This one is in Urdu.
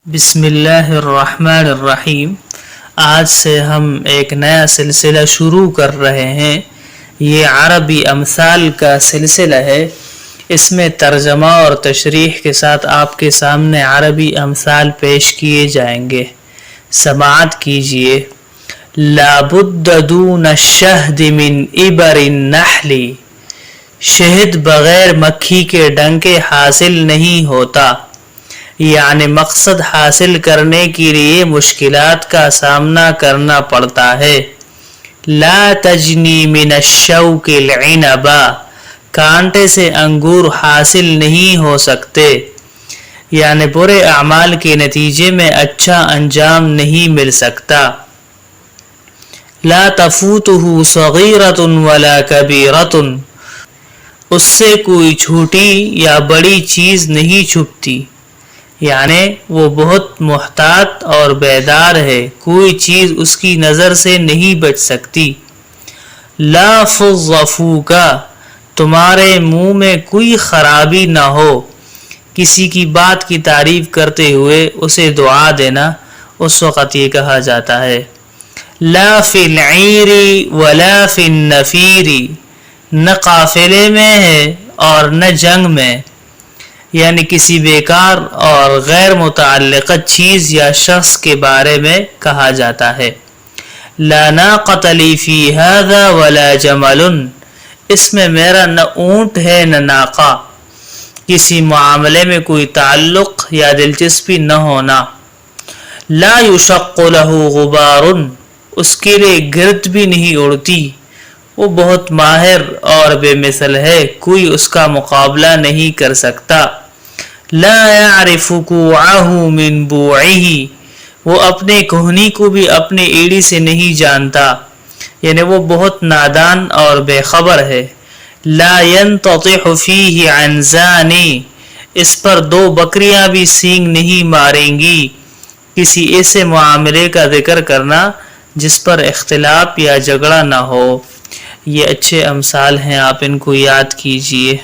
بسم اللہ الرحمن الرحیم۔ آج سے ہم ایک نیا سلسلہ شروع کر رہے ہیں۔ یہ عربی امثال کا سلسلہ ہے۔ اس میں ترجمہ اور تشریح کے ساتھ آپ کے سامنے عربی امثال پیش کیے جائیں گے۔ سماعت کیجیے۔ لابد دون الشہد من ابر النحل، شہد بغیر مکھی کے ڈنکے حاصل نہیں ہوتا، یعنی مقصد حاصل کرنے کے لیے مشکلات کا سامنا کرنا پڑتا ہے۔ لا تجنی من الشوک العنب، کانٹے سے انگور حاصل نہیں ہو سکتے، یعنی برے اعمال کے نتیجے میں اچھا انجام نہیں مل سکتا۔ لا تفوتہ صغیرۃ ولا کبیرۃ، اس سے کوئی چھوٹی یا بڑی چیز نہیں چھپتی، یعنی وہ بہت محتاط اور بیدار ہے، کوئی چیز اس کی نظر سے نہیں بچ سکتی۔ لا فض فوک، تمہارے منہ میں کوئی خرابی نہ ہو، کسی کی بات کی تعریف کرتے ہوئے اسے دعا دینا، اس وقت یہ کہا جاتا ہے۔ لا فی العیر ولا فی النفیر، نہ قافلے میں ہے اور نہ جنگ میں، یعنی کسی بیکار اور غیر متعلقہ چیز یا شخص کے بارے میں کہا جاتا ہے۔ لا ناقۃ لی فی ھذا ولا جمل، اس میں میرا نہ اونٹ ہے نہ ناقہ، کسی معاملے میں کوئی تعلق یا دلچسپی نہ ہونا۔ لا یشق لہ غبار، اس کے لیے گرد بھی نہیں اڑتی، وہ بہت ماہر اور بے مثل ہے، کوئی اس کا مقابلہ نہیں کر سکتا۔ لا یعرف کوعہ من بوعہ، وہ اپنے کہنی کو بھی اپنے ایڑی سے نہیں جانتا، یعنی وہ بہت نادان اور بے خبر ہے۔ لا ینتطح فیہ عن زان، اس پر دو بکریاں بھی سینگ نہیں ماریں گی، کسی ایسے معاملے کا ذکر کرنا جس پر اختلاف یا جھگڑا نہ ہو۔ یہ اچھے امثال ہیں، آپ ان کو یاد کیجئے۔